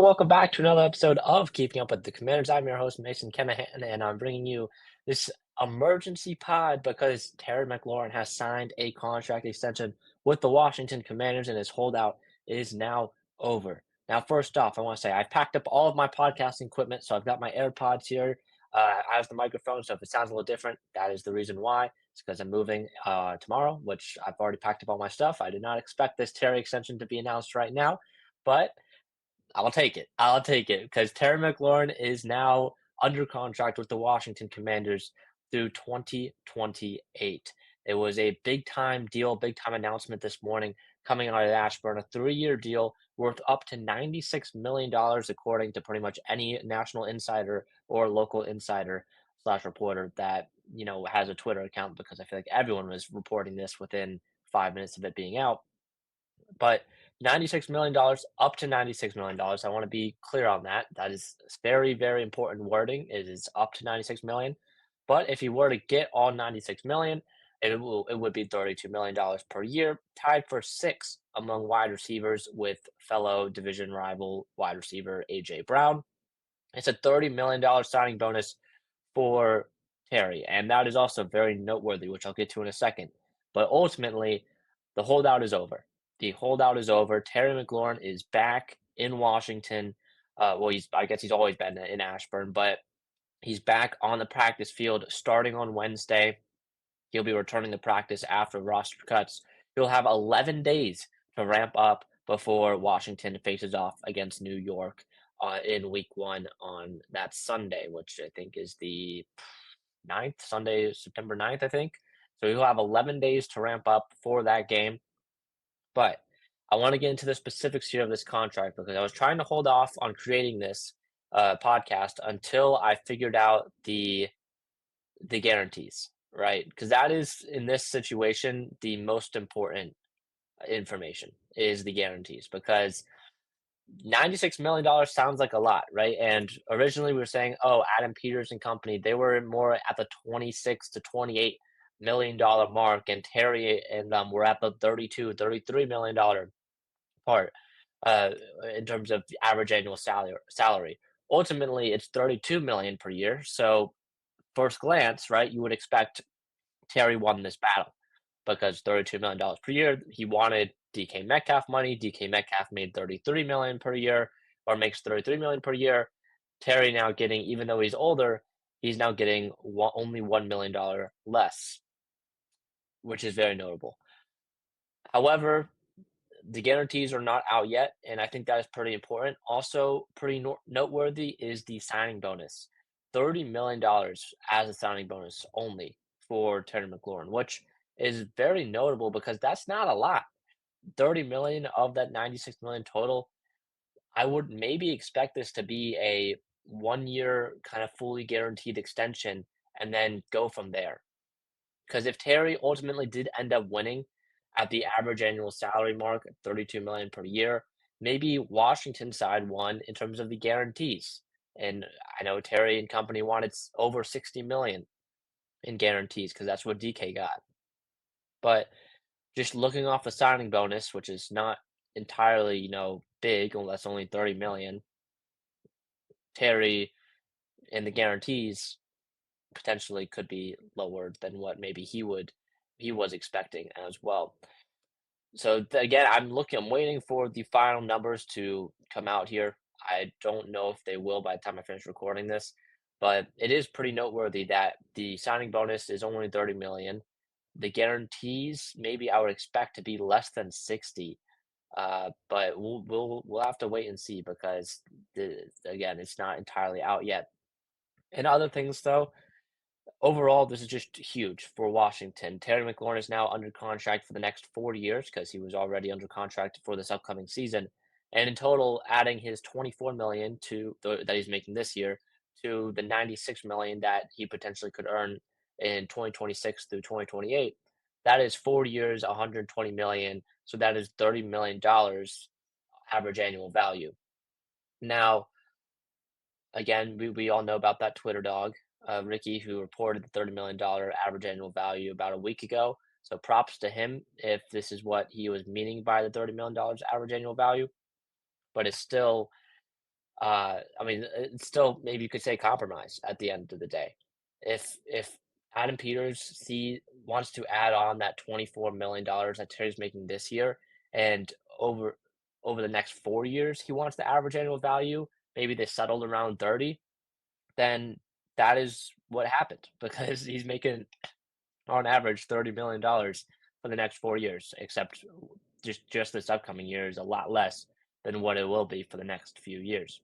So welcome back to another episode of Keeping Up with the Commanders. I'm your host, Mason Kinnahan, and I'm bringing you this emergency pod because Terry McLaurin has signed a contract extension with the Washington Commanders, and his holdout is now over. Now, first off, I want to say I've packed up all of my podcasting equipment, so I've got my AirPods here. I have the microphone, so if it sounds a little different, that is the reason why. It's because I'm moving tomorrow, which I've already packed up all my stuff. I did not expect this Terry extension to be announced right now, but I'll take it. I'll take it because Terry McLaurin is now under contract with the Washington Commanders through 2028. It was a big time deal, big time announcement this morning coming out of Ashburn, a 3-year deal worth up to $96 million, according to pretty much any national insider or local insider slash reporter that, has a Twitter account because I feel like everyone was reporting this within 5 minutes of it being out. But $96 million, up to $96 million. I want to be clear on that. That is very, very important wording. It is up to 96 million. But if he were to get all 96 million, it would be $32 million per year, tied for sixth among wide receivers with fellow division rival wide receiver AJ Brown. It's a $30 million signing bonus for Terry, and that is also very noteworthy, which I'll get to in a second. But ultimately, the holdout is over. The holdout is over. Terry McLaurin is back in Washington. I guess he's always been in Ashburn, but he's back on the practice field starting on Wednesday. He'll be returning to practice after roster cuts. He'll have 11 days to ramp up before Washington faces off against New York in week one on that Sunday, which I think is the 9th, Sunday, September 9th, I think. So he'll have 11 days to ramp up for that game. But I want to get into the specifics here of this contract because I was trying to hold off on creating this podcast until I figured out the guarantees, right? Because that is, in this situation, the most important information is the guarantees because $96 million sounds like a lot, right? And originally we were saying, oh, Adam Peters and company, they were more at the 26 to $28 million mark, and Terry and were at the 32, $33 million part uh, in terms of the average annual salary. Ultimately, it's 32 million per year. So first glance, right, you would expect Terry won this battle because $32 million per year. He wanted DK Metcalf money. DK Metcalf made 33 million per year, or makes 33 million per year. Terry now getting, even though he's older, he's now getting only $1 million less, which is very notable. However, the guarantees are not out yet, and I think that is pretty important. Also, pretty noteworthy is the signing bonus, $30 million as a signing bonus only for Terry McLaurin, which is very notable because that's not a lot. 30 million of that 96 million total. I would maybe expect this to be a 1 year kind of fully guaranteed extension and then go from there. Because if Terry ultimately did end up winning at the average annual salary mark, 32 million per year, maybe Washington side won in terms of the guarantees. And I know Terry and company wanted over 60 million in guarantees because that's what DK got. But just looking off the signing bonus, which is not entirely, big, well, that's only 30 million, Terry and the guarantees potentially could be lower than what maybe he was expecting as well. So again, I'm waiting for the final numbers to come out here. I don't know if they will by the time I finish recording this, but it is pretty noteworthy that the signing bonus is only 30 million. The guarantees, maybe I would expect to be less than 60. But we'll have to wait and see because again, it's not entirely out yet. And other things though, overall, this is just huge for Washington. Terry McLaurin is now under contract for the next 4 years because he was already under contract for this upcoming season. And in total, adding his 24 million that he's making this year to the 96 million that he potentially could earn in 2026 through 2028, that is 4 years, 120 million. So that is $30 million average annual value. Now, again, we all know about that Twitter dog, Ricky, who reported the $30 million average annual value about a week ago. So props to him if this is what he was meaning by the $30 million average annual value. But it's still I mean, it's still maybe you could say compromise at the end of the day. If Adam Peters wants to add on that $24 million that Terry's making this year, and over the next 4 years, he wants the average annual value, maybe they settled around 30, then that is what happened because he's making on average $30 million for the next 4 years, except just this upcoming year is a lot less than what it will be for the next few years.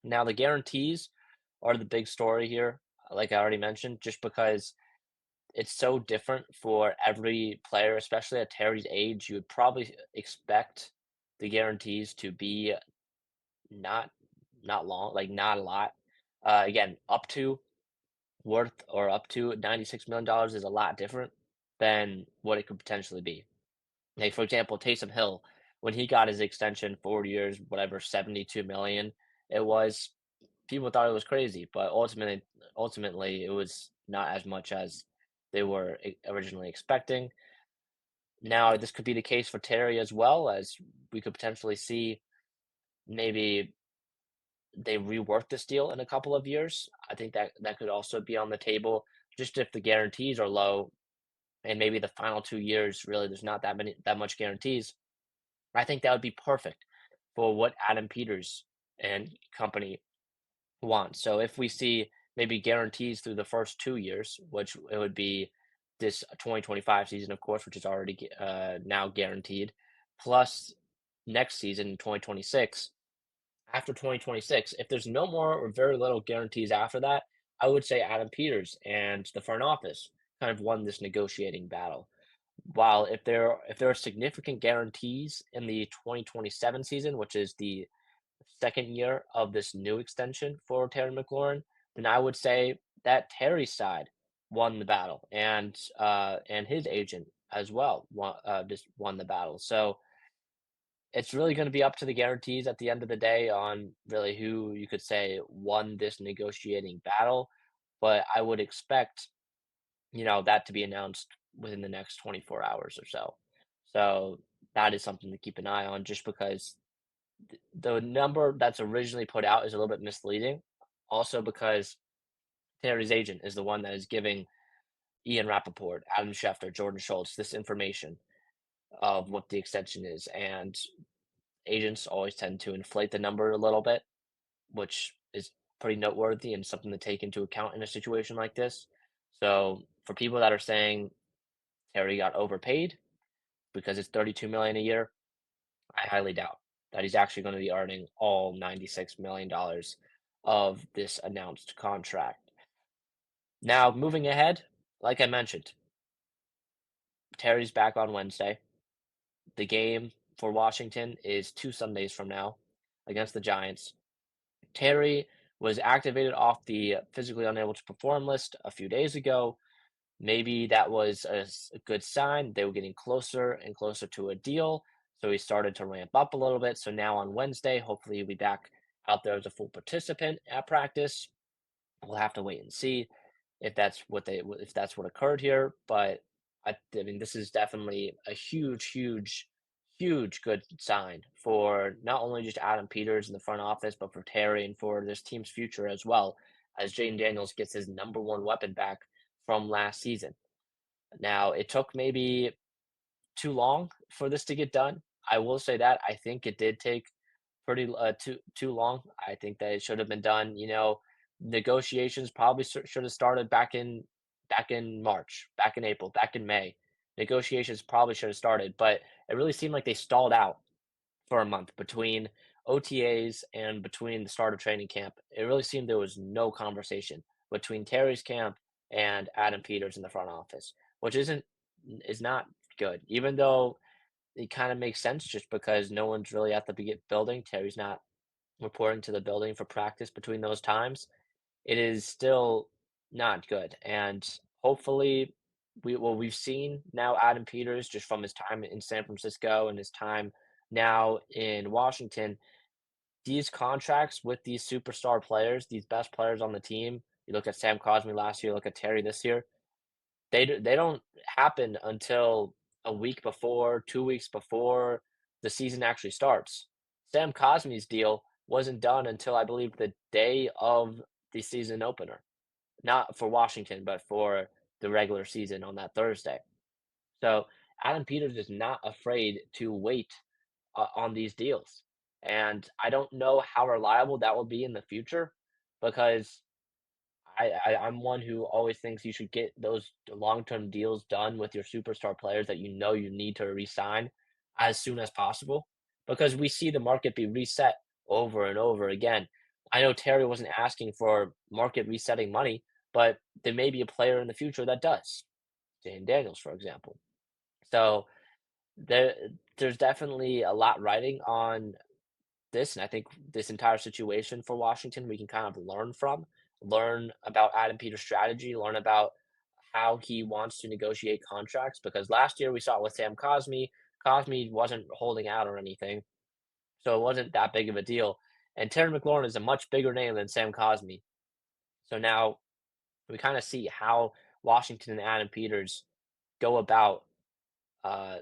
Now, the guarantees are the big story here, like I already mentioned, just because it's so different for every player, especially at Terry's age. You would probably expect the guarantees to be not not long, like not a lot. Again, up to $96 million is a lot different than what it could potentially be. Like for example, Taysom Hill, when he got his extension, 4 years, whatever, 72 million it was, people thought it was crazy, but ultimately it was not as much as they were originally expecting. Now, this could be the case for Terry as well, as we could potentially see maybe they rework this deal in a couple of years. I think that that could also be on the table, just if the guarantees are low and maybe the final 2 years really there's not that much guarantees. I think that would be perfect for what Adam Peters and company want. So if we see maybe guarantees through the first 2 years, which it would be this 2025 season, of course, which is already now guaranteed, plus next season, 2026. After 2026, if there's no more or very little guarantees after that, I would say Adam Peters and the front office kind of won this negotiating battle. While if there are significant guarantees in the 2027 season, which is the second year of this new extension for Terry McLaurin, then I would say that Terry's side won the battle, and his agent as well just won the battle. So it's really going to be up to the guarantees at the end of the day on really who you could say won this negotiating battle. But I would expect that to be announced within the next 24 hours or so. So that is something to keep an eye on, just because the number that's originally put out is a little bit misleading. Also, because Terry's agent is the one that is giving Ian Rappaport, Adam Schefter, Jordan Schultz this information of what the extension is. And agents always tend to inflate the number a little bit, which is pretty noteworthy and something to take into account in a situation like this. So for people that are saying Terry got overpaid because it's 32 million a year, I highly doubt that he's actually going to be earning all $96 million of this announced contract. Now, moving ahead, like I mentioned, Terry's back on Wednesday. The game for Washington is 2 Sundays from now against the Giants. Terry was activated off the physically unable to perform list a few days ago. Maybe that was a good sign. They were getting closer and closer to a deal. So he started to ramp up a little bit. So now on Wednesday, hopefully he'll be back out there as a full participant at practice. We'll have to wait and see if that's what occurred here. But I mean, this is definitely a huge, huge, huge good sign for not only just Adam Peters in the front office, but for Terry and for this team's future as well, as Jaden Daniels gets his number one weapon back from last season. Now, it took maybe too long for this to get done. I will say that I think it did take too long. I think that it should have been done. Negotiations probably should have started back in March, back in April, back in May. Negotiations probably should have started, but it really seemed like they stalled out for a month between OTAs and between the start of training camp. It really seemed there was no conversation between Terry's camp and Adam Peters in the front office, which is not good. Even though it kind of makes sense, just because no one's really at the building. Terry's not reporting to the building for practice between those times. It is still not good, and hopefully, we've seen now Adam Peters just from his time in San Francisco and his time now in Washington. These contracts with these superstar players, these best players on the team. You look at Sam Cosmi last year. Look at Terry this year. They don't happen until a week before, 2 weeks before the season actually starts. Sam Cosmi's deal wasn't done until I believe the day of the season opener. Not for Washington, but for the regular season on that Thursday. So Adam Peters is not afraid to wait on these deals. And I don't know how reliable that will be in the future because I'm one who always thinks you should get those long-term deals done with your superstar players that you know you need to re-sign as soon as possible because we see the market be reset over and over again. I know Terry wasn't asking for market resetting money, but there may be a player in the future that does. Jane Daniels, for example. So there, there's definitely a lot riding on this, and I think this entire situation for Washington, we can kind of learn from, learn about Adam Peters' strategy, learn about how he wants to negotiate contracts. Because last year we saw it with Sam Cosmi. Cosmi wasn't holding out or anything, so it wasn't that big of a deal. And Terry McLaurin is a much bigger name than Sam Cosmi. So now we kind of see how Washington and Adam Peters go about uh,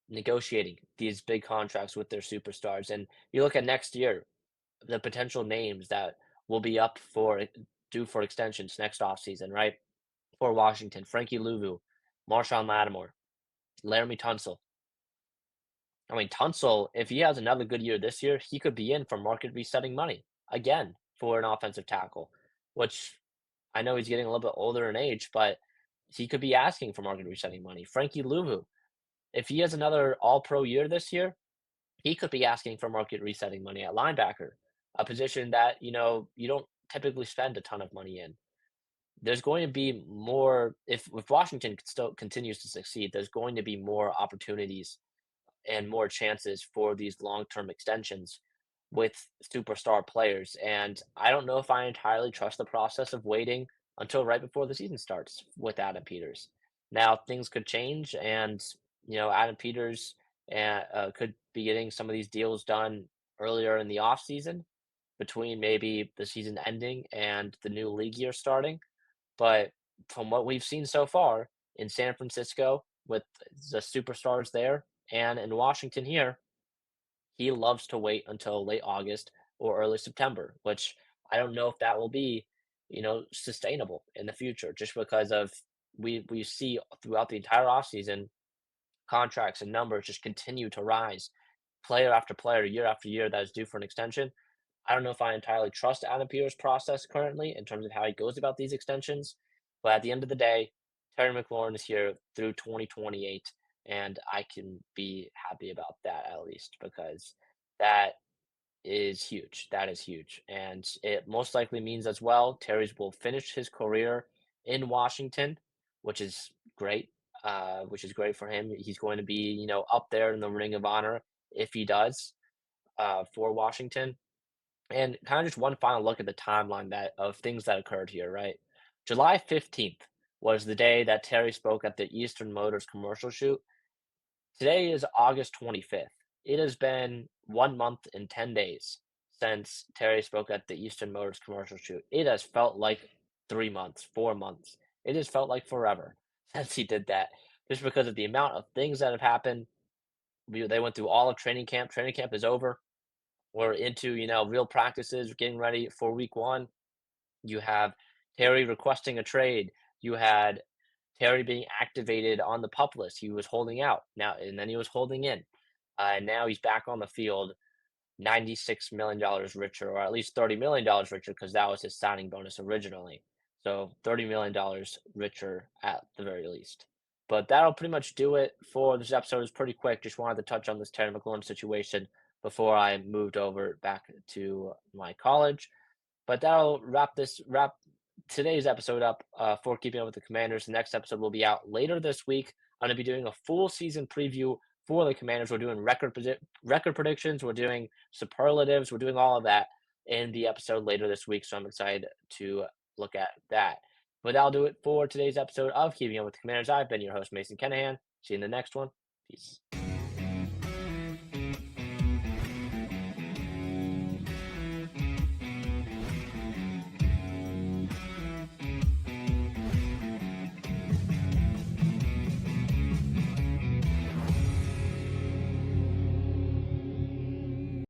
negotiating these big contracts with their superstars. And you look at next year, the potential names that will be up for due for extensions next offseason, right? For Washington, Frankie Louvu, Marshawn Lattimore, Laramie Tunsil. I mean, Tunsil, if he has another good year this year, he could be in for market resetting money again for an offensive tackle, which I know he's getting a little bit older in age, but he could be asking for market resetting money. Frankie Louvu, if he has another all pro year this year, he could be asking for market resetting money at linebacker, a position that, you don't typically spend a ton of money in. There's going to be more if Washington still continues to succeed, there's going to be more opportunities and more chances for these long-term extensions with superstar players. And I don't know if I entirely trust the process of waiting until right before the season starts with Adam Peters. Now, things could change, and Adam Peters could be getting some of these deals done earlier in the offseason between maybe the season ending and the new league year starting. But from what we've seen so far in San Francisco with the superstars there and in Washington here, he loves to wait until late August or early September, which I don't know if that will be, sustainable in the future just because of we see throughout the entire offseason contracts and numbers just continue to rise player after player, year after year that is due for an extension. I don't know if I entirely trust Adam Peters' process currently in terms of how he goes about these extensions, but at the end of the day, Terry McLaurin is here through 2028, and I can be happy about that at least because that is huge. That is huge. And it most likely means as well Terry's will finish his career in Washington, which is great. Which is great for him. He's going to be, up there in the Ring of Honor if he does for Washington. And kind of just one final look at the timeline that of things that occurred here, right? July 15th was the day that Terry spoke at the Eastern Motors commercial shoot. Today is August 25th. It has been 1 month and 10 days since Terry spoke at the Eastern Motors commercial shoot. It has felt like 3 months, 4 months. It has felt like forever since he did that, just because of the amount of things that have happened. They went through all of training camp. Training camp is over. We're into, real practices, getting ready for week one. You have Terry requesting a trade. You had Terry being activated on the pup list. He was holding out now, and then he was holding in. And now he's back on the field, $96 million richer, or at least $30 million richer, because that was his signing bonus originally. So $30 million richer at the very least. But that'll pretty much do it for this episode. It was pretty quick. Just wanted to touch on this Terry McLaurin situation before I moved over back to my college. But that'll wrap today's episode up for Keeping Up with the Commanders. The next episode will be out later this week. I'm going to be doing a full season preview for the Commanders. We're doing record predictions. We're doing superlatives. We're doing all of that in the episode later this week. So I'm excited to look at that. But that'll do it for today's episode of Keeping Up with the Commanders. I've been your host, Mason Kinnahan. See you in the next one. Peace.